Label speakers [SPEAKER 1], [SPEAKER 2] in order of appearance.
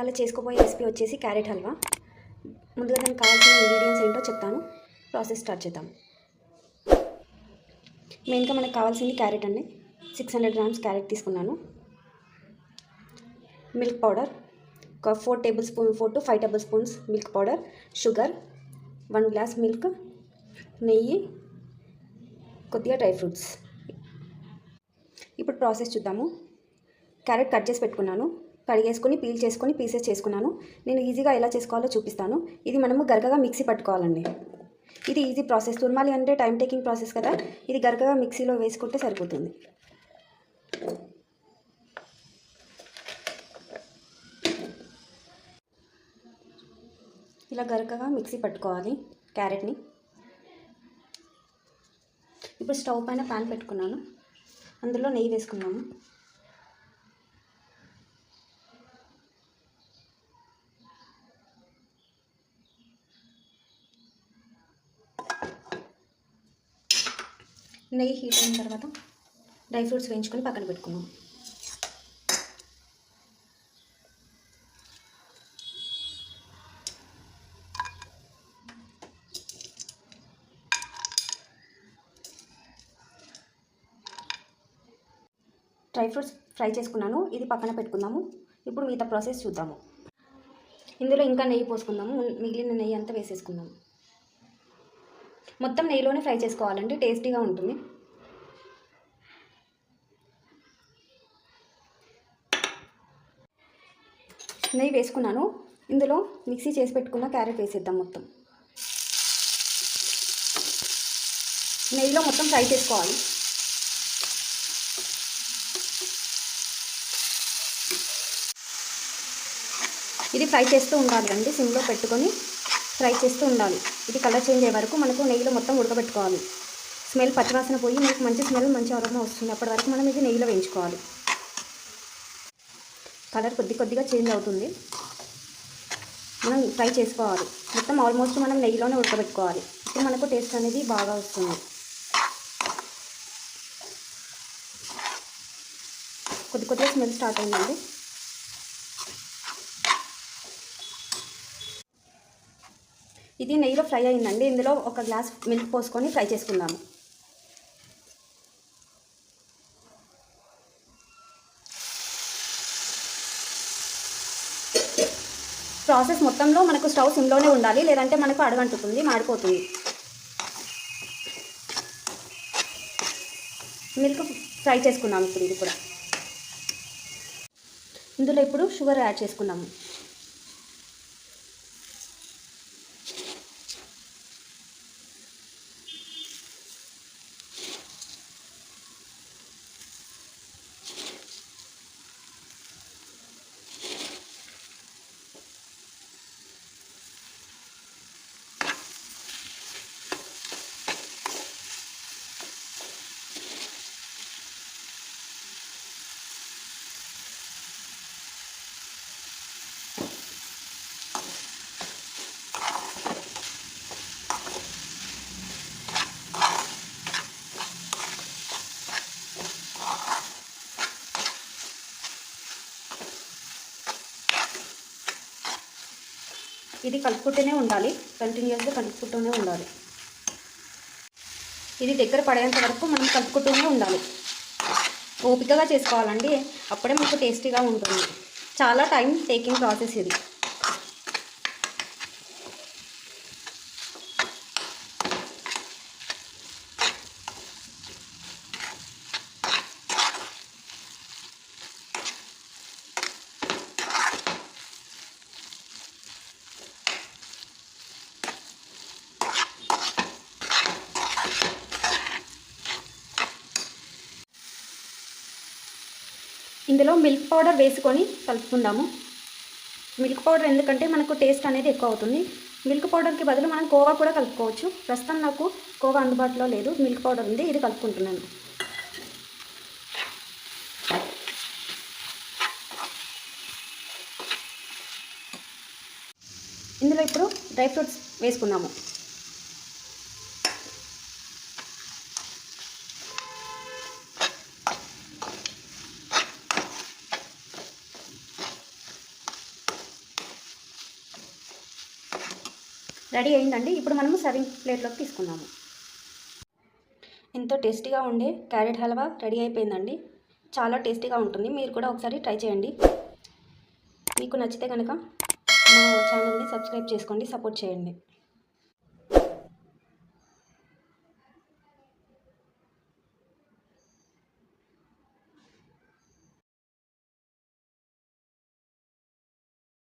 [SPEAKER 1] అలా చేసుకోబోయే రెసిపీ వచ్చేసి క్యారెట్ హల్వా. ముందుగా దానికి కావాల్సిన ఇంగ్రీడియంట్స్ ఏంటో చెప్తాను. ప్రాసెస్ స్టార్ట్ చేద్దాం. మెయిన్గా మనకు కావాల్సింది క్యారెట్ అండి. 600 గ్రామ్స్ క్యారెట్ తీసుకున్నాను. మిల్క్ పౌడర్ ఒక 4 to 5 table spoons milk powder, sugar, 1 glass milk, నెయ్యి, కొద్దిగా డ్రై ఫ్రూట్స్. ఇప్పుడు ప్రాసెస్ చూద్దాము. క్యారెట్ కట్ చేసి పెట్టుకున్నాను. కడిగేసుకొని పీల్ చేసుకొని పీసెస్ చేసుకున్నాను. నేను ఈజీగా ఎలా చేసుకోవాలో చూపిస్తాను. ఇది మనము గరగగా మిక్సీ పట్టుకోవాలండి. ఇది ఈజీ ప్రాసెస్. తుర్మాలి అంటే టైం టేకింగ్ ప్రాసెస్ కదా, ఇది గరగగా మిక్సీలో వేసుకుంటే సరిపోతుంది. ఇలా గరగగా మిక్సీ పట్టుకోవాలి క్యారెట్ని. ఇప్పుడు స్టవ్ పైన ప్యాన్ పెట్టుకున్నాను. అందులో నెయ్యి వేసుకున్నాము. నెయ్యి హీట్ అయిన తర్వాత డ్రై ఫ్రూట్స్ వేయించుకొని పక్కన పెట్టుకున్నాం. డ్రై ఫ్రూట్స్ ఫ్రై చేసుకున్నాను. ఇది పక్కన పెట్టుకుందాము. ఇప్పుడు మిగతా ప్రాసెస్ చూద్దాము. ఇందులో ఇంకా నెయ్యి పోసుకుందాము. మిగిలిన నెయ్యి అంతా వేసేసుకుందాము. మొత్తం నెయ్యిలోనే ఫ్రై చేసుకోవాలండి, టేస్టీగా ఉంటుంది. నెయ్యి వేసుకున్నాను. ఇందులో మిక్సీ చేసి పెట్టుకున్న క్యారెట్ వేసేద్దాం. మొత్తం నెయ్యిలో మొత్తం ఫ్రై చేసుకోవాలి. ఇది ఫ్రై చేస్తూ ఉండాలి అండి, సిమ్లో పెట్టుకొని ఫ్రై చేస్తూ ఉండాలి. ఇది కలర్ చేంజ్ అయ్యే వరకు మనకు నెయ్యిలో మొత్తం ఉడకబెట్టుకోవాలి. స్మెల్ పచ్చివాసన పోయి మనకు మంచి స్మెల్, మంచి అరోమా వస్తుంది. అప్పటి వరకు మనం ఇది నెయ్యిలో వేయించుకోవాలి. కలర్ కొద్దిగా చేంజ్ అవుతుంది. మనం ఫ్రై చేసుకోవాలి. మొత్తం ఆల్మోస్ట్ మనం నెయ్యిలోనే ఉడకబెట్టుకోవాలి. ఇప్పుడు మనకు టేస్ట్ అనేది బాగా వస్తుంది. కొద్దిగా స్మెల్ స్టార్ట్ అయిందండి. ఇది నెయ్యిలో ఫ్రై అయిందండి. ఇందులో 1 గ్లాస్ మిల్క్ పోసుకొని ఫ్రై చేసుకుందాము. ప్రాసెస్ మొత్తంలో మనకు స్టవ్ సిమ్లోనే ఉండాలి, లేదంటే మనకు అడుగంటుతుంది, మాడిపోతుంది. మిల్క్ ఫ్రై చేసుకున్నాము. ఇప్పుడు ఇది కూడా ఇందులో ఇప్పుడు షుగర్ యాడ్ చేసుకున్నాము. ఇది కలుపుకుంటూనే ఉండాలి, కంటిన్యూస్గా కలుపుకుంటూనే ఉండాలి. ఇది దగ్గర పడేంత వరకు మనం కలుపుకుంటూనే ఉండాలి. ఓపికగా చేసుకోవాలండి, అప్పుడే మనకు టేస్టీగా ఉంటుంది. చాలా టైం టేకింగ్ ప్రాసెస్ ఇది. ఇందులో మిల్క్ పౌడర్ వేసుకొని కలుపుకుందాము. మిల్క్ పౌడర్ ఎందుకంటే మనకు టేస్ట్ అనేది ఎక్కువ అవుతుంది. మిల్క్ పౌడర్కి బదులు మనం కోవా కూడా కలుపుకోవచ్చు. ప్రస్తుతం నాకు కోవా అందుబాటులో లేదు, మిల్క్ పౌడర్ ఉంది, ఇది కలుపుకుంటున్నాను. ఇందులో ఇప్పుడు డ్రై ఫ్రూట్స్ వేసుకున్నాము. రెడీ అయిందండి. ఇప్పుడు మనము సర్వింగ్ ప్లేట్లోకి తీసుకుందాము. ఎంతో టేస్టీగా ఉండే క్యారెట్ హల్వా రెడీ అయిపోయిందండి. చాలా టేస్టీగా ఉంటుంది. మీరు కూడా ఒకసారి ట్రై చేయండి. మీకు నచ్చితే కనుక మా ఛానల్ని సబ్స్క్రైబ్ చేసుకోండి, సపోర్ట్ చేయండి.